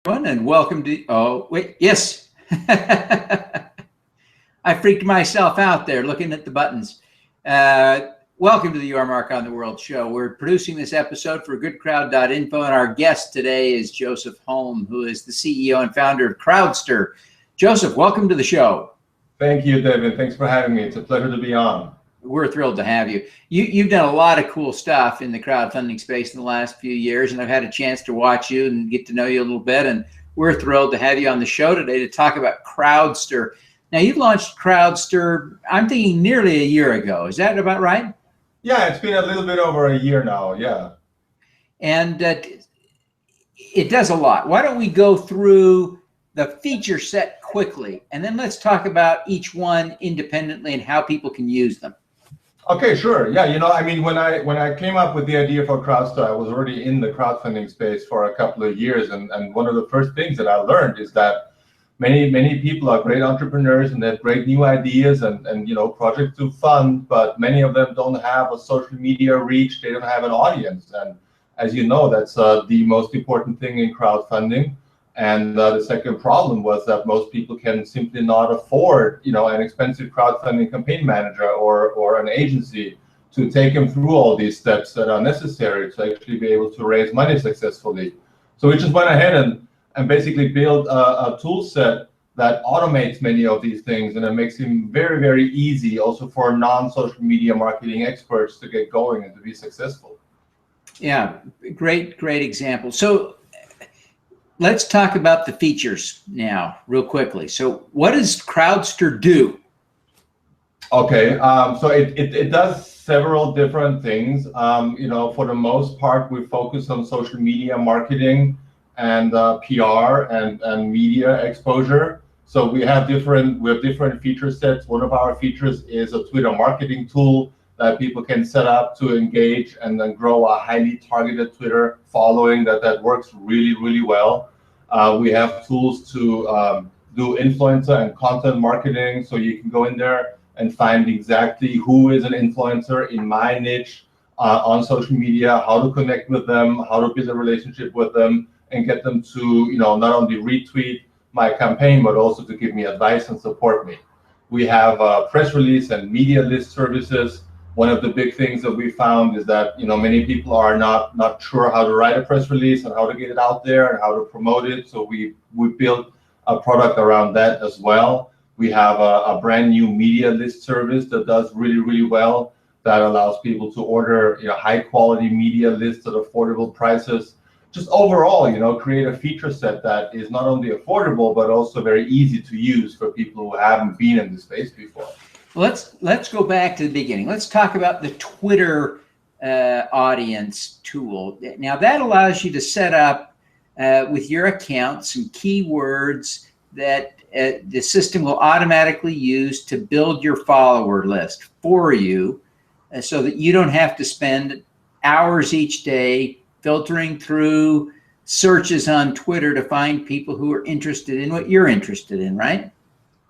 Everyone, and welcome to, oh, wait, yes. I freaked myself out there looking at the buttons. Welcome to the Your Mark on the World show. We're producing this episode for GoodCrowd.info, and our guest today is Josef Holm, who is the CEO and founder of Krowdster. Josef, welcome to the show. Thank you, Devin. Thanks for having me. It's a pleasure to be on. We're thrilled to have you. You've done a lot of cool stuff in the crowdfunding space in the last few years, and I've had a chance to watch you and get to know you a little bit, and we're thrilled to have you on the show today to talk about Krowdster. Now, you launched Krowdster, I'm thinking nearly a year ago. Is that about right? Yeah, it's been a little bit over a year now, yeah. And it does a lot. Why don't we go through the feature set quickly, and then let's talk about each one independently and how people can use them. Okay, sure. Yeah, when I came up with the idea for Krowdster, I was already in the crowdfunding space for a couple of years, and one of the first things that I learned is that many people are great entrepreneurs and they have great new ideas and projects to fund, but many of them don't have a social media reach. They don't have an audience, and as you know, that's the most important thing in crowdfunding. And the second problem was that most people can simply not afford, an expensive crowdfunding campaign manager or an agency to take them through all these steps that are necessary to actually be able to raise money successfully. So we just went ahead and basically built a tool set that automates many of these things, and it makes them very, very easy also for non-social media marketing experts to get going and to be successful. Yeah, great example. So let's talk about the features now real quickly. So what does Krowdster do? Okay, so it does several different things. For the most part, we focus on social media marketing and PR and media exposure. So we have different feature sets. One of our features is a Twitter marketing tool that people can set up to engage and then grow a highly targeted Twitter following that works really, really well. We have tools to do influencer and content marketing, so you can go in there and find exactly who is an influencer in my niche on social media, how to connect with them, how to build a relationship with them, and get them to not only retweet my campaign, but also to give me advice and support me. We have press release and media list services. One of the big things that we found is that many people are not sure how to write a press release and how to get it out there and how to promote it. So we built a product around that as well. We have a brand new media list service that does really, really well, that allows people to order high quality media lists at affordable prices. Just overall, create a feature set that is not only affordable but also very easy to use for people who haven't been in the space before. Let's go back to the beginning. Let's talk about the Twitter audience tool. Now that allows you to set up with your account some keywords that the system will automatically use to build your follower list for you, so that you don't have to spend hours each day filtering through searches on Twitter to find people who are interested in what you're interested in, right?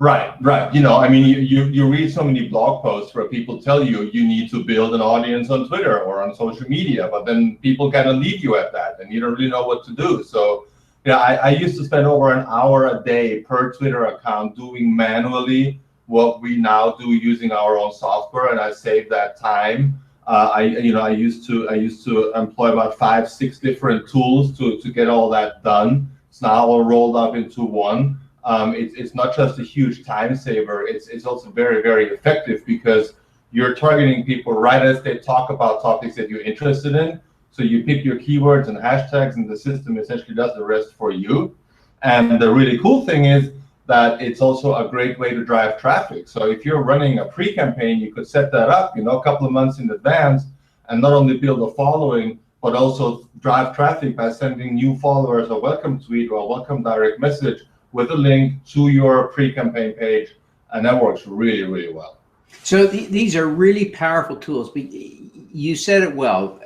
Right. You read so many blog posts where people tell you need to build an audience on Twitter or on social media, but then people kind of leave you at that and you don't really know what to do. So, I used to spend over an hour a day per Twitter account doing manually what we now do using our own software, and I saved that time. I used to employ about 5-6 different tools to get all that done. It's now all rolled up into one. It's not just a huge time saver, it's also very, very effective because you're targeting people right as they talk about topics that you're interested in. So you pick your keywords and hashtags and the system essentially does the rest for you. And the really cool thing is that it's also a great way to drive traffic. So if you're running a pre-campaign, you could set that up a couple of months in advance and not only build a following, but also drive traffic by sending new followers a welcome tweet or a welcome direct message with a link to your pre-campaign page, and that works really, really well. So these are really powerful tools, but you said it well.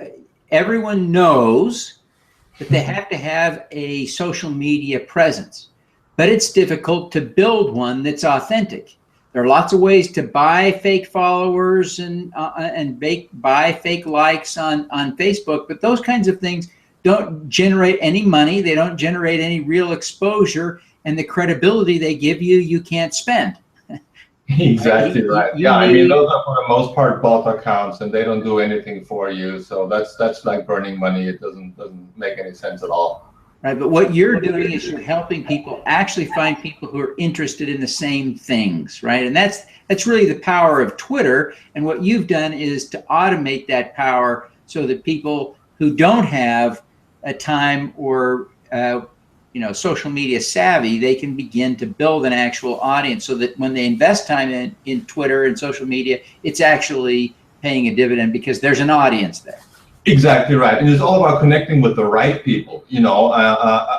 Everyone knows that they have to have a social media presence, but it's difficult to build one that's authentic. There are lots of ways to buy fake followers and buy fake likes on Facebook, but those kinds of things don't generate any money. They don't generate any real exposure, and the credibility they give you, you can't spend. Exactly right. You Yeah, I need, mean, those are for the most part bot accounts, and they don't do anything for you. So that's like burning money. It doesn't make any sense at all. right, but what you're doing is you're helping people actually find people who are interested in the same things, right? And that's really the power of Twitter. And what you've done is to automate that power so that people who don't have a time or social media savvy, they can begin to build an actual audience so that when they invest time in Twitter and social media, it's actually paying a dividend because there's an audience there. Exactly right. And it's all about connecting with the right people.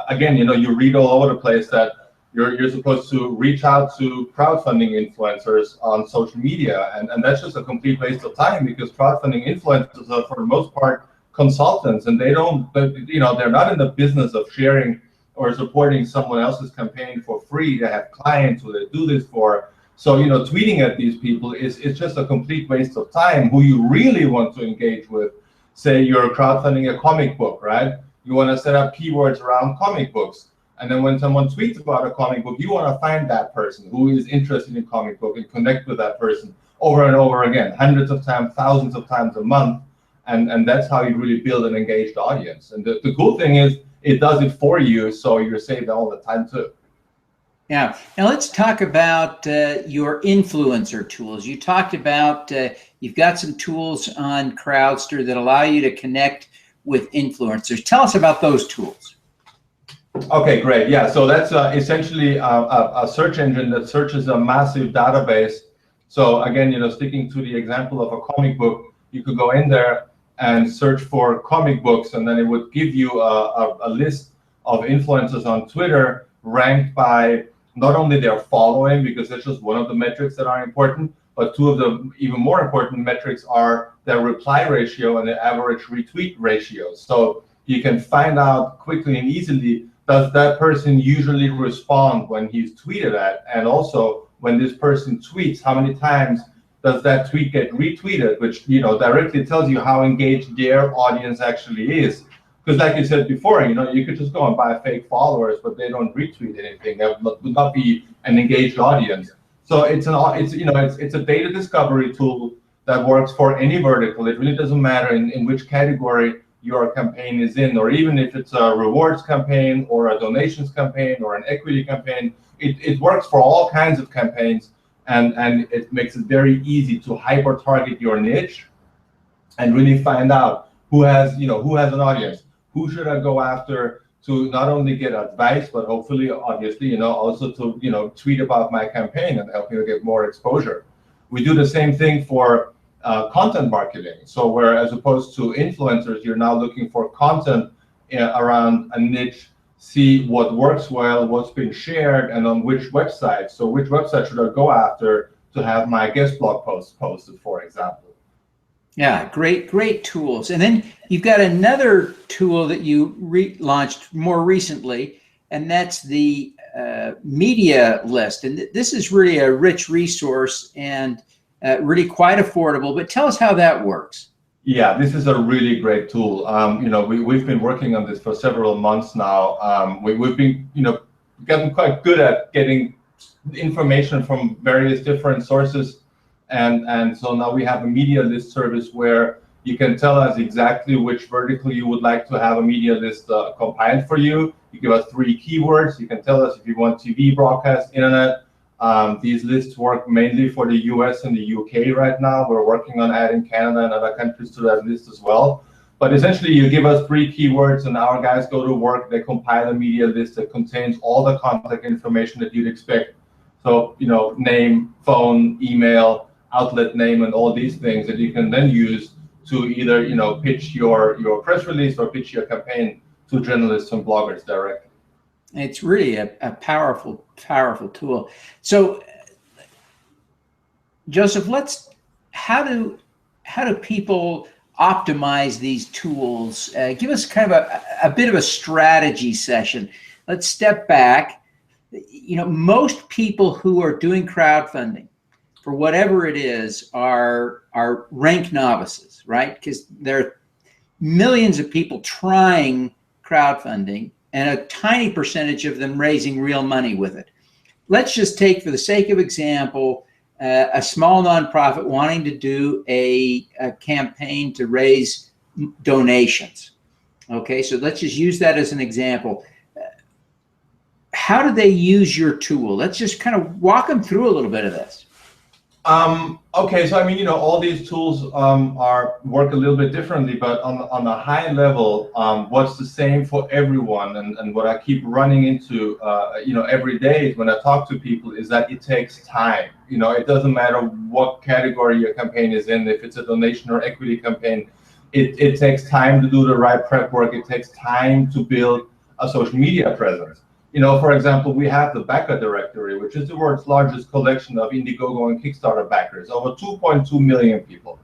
Again, you read all over the place that you're supposed to reach out to crowdfunding influencers on social media. And that's just a complete waste of time because crowdfunding influencers are, for the most part, consultants, and they're not in the business of sharing or supporting someone else's campaign for free. They have clients who they do this for. So, tweeting at these people is just a complete waste of time. Who you really want to engage with, say you're crowdfunding a comic book, right? You want to set up keywords around comic books. And then when someone tweets about a comic book, you want to find that person who is interested in comic book and connect with that person over and over again, hundreds of times, thousands of times a month. And that's how you really build an engaged audience. And the cool thing is, it does it for you, so you're saved all the time too. Yeah. Now let's talk about your influencer tools. You talked about you've got some tools on Krowdster that allow you to connect with influencers. Tell us about those tools. Okay, great. Yeah, so that's essentially a search engine that searches a massive database. So again, sticking to the example of a comic book, you could go in there and search for comic books, and then it would give you a list of influencers on Twitter ranked by not only their following, because that's just one of the metrics that are important, but two of the even more important metrics are their reply ratio and the average retweet ratio. So you can find out quickly and easily, does that person usually respond when he's tweeted at? And also, when this person tweets, how many times does that tweet get retweeted, which directly tells you how engaged their audience actually is. Because like you said before, you could just go and buy fake followers, but they don't retweet anything. That would not be an engaged audience. So it's a data discovery tool that works for any vertical. It really doesn't matter in which category your campaign is in, or even if it's a rewards campaign or a donations campaign or an equity campaign. It works for all kinds of campaigns. And it makes it very easy to hyper target your niche and really find out who has an audience, who should I go after to not only get advice, but hopefully, obviously, also to tweet about my campaign and help you get more exposure. We do the same thing for content marketing. So where as opposed to influencers, you're now looking for content around a niche. See what works well, what's been shared, and on which website. So which website should I go after to have my guest blog posts posted, for example? Yeah, great tools. And then you've got another tool that you launched more recently, and that's the media list. And this is really a rich resource and really quite affordable. But tell us how that works. Yeah, this is a really great tool. We've been working on this for several months now. We've been, getting quite good at getting information from various different sources, and so now we have a media list service where you can tell us exactly which vertical you would like to have a media list compiled for you. You give us 3 keywords. You can tell us if you want TV, broadcast, internet. These lists work mainly for the US and the UK right now. We're working on adding Canada and other countries to that list as well. But essentially, you give us 3 keywords, and our guys go to work. They compile a media list that contains all the contact information that you'd expect. So, name, phone, email, outlet name, and all these things that you can then use to either, pitch your press release or pitch your campaign to journalists and bloggers directly. It's really a powerful tool. So, Josef, how do people optimize these tools? Give us kind of a bit of a strategy session. Let's step back. Most people who are doing crowdfunding, for whatever it is, are rank novices, right? Because millions of people trying crowdfunding and a tiny percentage of them raising real money with it. Let's just take, for the sake of example, a small nonprofit wanting to do a campaign to raise donations. Okay, so let's just use that as an example. How do they use your tool? Let's just kind of walk them through a little bit of this. Okay, so I mean, all these tools work a little bit differently, but on a high level, what's the same for everyone, and what I keep running into, every day when I talk to people is that it takes time. It doesn't matter what category your campaign is in, if it's a donation or equity campaign, it takes time to do the right prep work. It takes time to build a social media presence. For example, we have the backer directory, which is the world's largest collection of Indiegogo and Kickstarter backers, over 2.2 million people.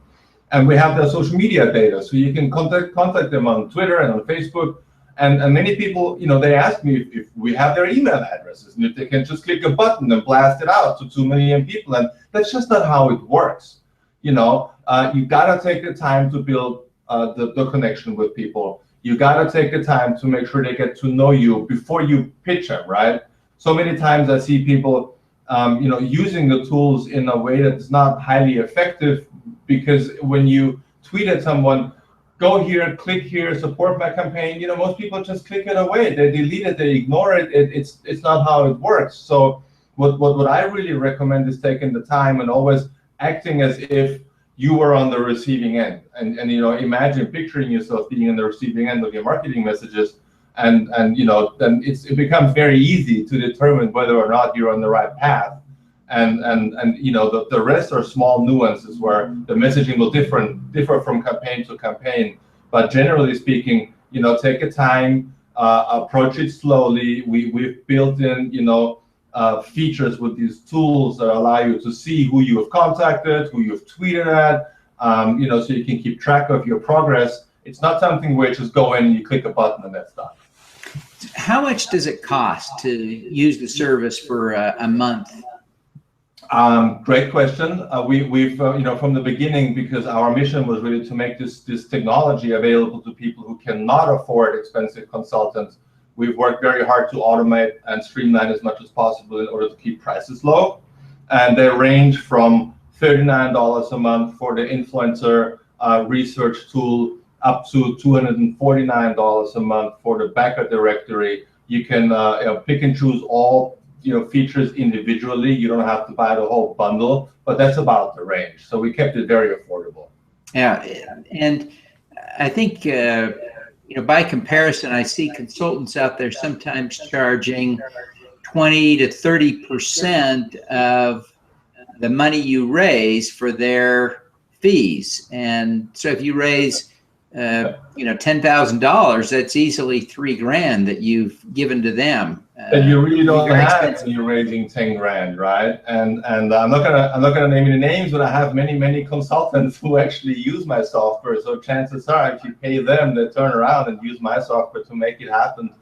And we have their social media data, so you can contact them on Twitter and on Facebook. And many people, they ask me if we have their email addresses, and if they can just click a button and blast it out to 2 million people. And that's just not how it works. You gotta take the time to build the connection with people. You got to take the time to make sure they get to know you before you pitch them, right? So many times I see people, using the tools in a way that's not highly effective, because when you tweet at someone, go here, click here, support my campaign, most people just click it away. They delete it, they ignore it. It's not how it works. So what I really recommend is taking the time and always acting as if you were on the receiving end, and imagine picturing yourself being on the receiving end of your marketing messages, and then it becomes very easy to determine whether or not you're on the right path, and the rest are small nuances where the messaging will differ from campaign to campaign, but generally speaking, take a time, approach it slowly. We've built in features with these tools that allow you to see who you have contacted, who you've tweeted at, so you can keep track of your progress. It's not something where you just go in and you click a button and that's done. How much does it cost to use the service for a month? Great question. We've from the beginning, because our mission was really to make this technology available to people who cannot afford expensive consultants. We've worked very hard to automate and streamline as much as possible in order to keep prices low. And they range from $39 a month for the influencer research tool up to $249 a month for the backer directory. You can pick and choose all features individually. You don't have to buy the whole bundle, but that's about the range. So we kept it very affordable. Yeah, and I think by comparison, I see consultants out there sometimes charging 20 to 30% of the money you raise for their fees. And so if you raise, $10,000, that's easily $3,000 that you've given to them. And you really don't have when you're raising 10 grand, right? And I'm not gonna name any names, but I have many consultants who actually use my software. So chances are, if you pay them, they turn around and use my software to make it happen,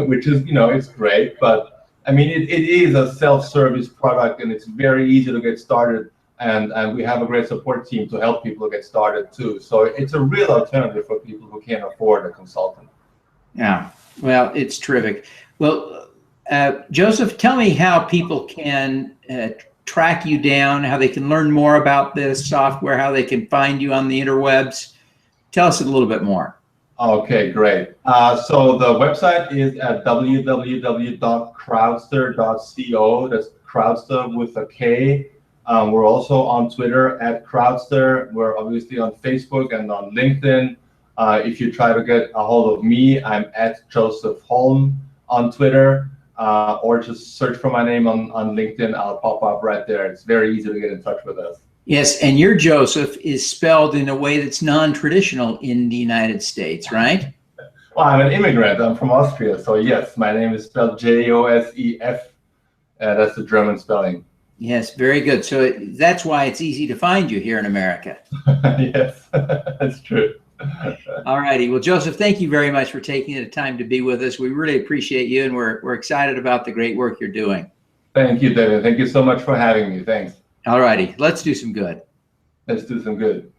which is it's great. But I mean, it is a self-service product, and it's very easy to get started. And we have a great support team to help people get started too. So it's a real alternative for people who can't afford a consultant. Yeah, well, it's terrific. Well, Josef, tell me how people can track you down, how they can learn more about this software, how they can find you on the interwebs. Tell us a little bit more. Okay, great. So the website is at www.crowdster.co. That's Krowdster with a K. We're also on Twitter at Krowdster. We're obviously on Facebook and on LinkedIn. If you try to get a hold of me, I'm at Josef Holm on Twitter, or just search for my name on LinkedIn. I'll pop up right there. It's very easy to get in touch with us. Yes, and your Josef is spelled in a way that's non-traditional in the United States, right? Well, I'm an immigrant. I'm from Austria. So yes, my name is spelled Josef. That's the German spelling. Yes, very good. So that's why it's easy to find you here in America. Yes, that's true. All righty. Well, Josef, thank you very much for taking the time to be with us. We really appreciate you, and we're excited about the great work you're doing. Thank you, Devin. Thank you so much for having me. Thanks. All righty. Let's do some good. Let's do some good.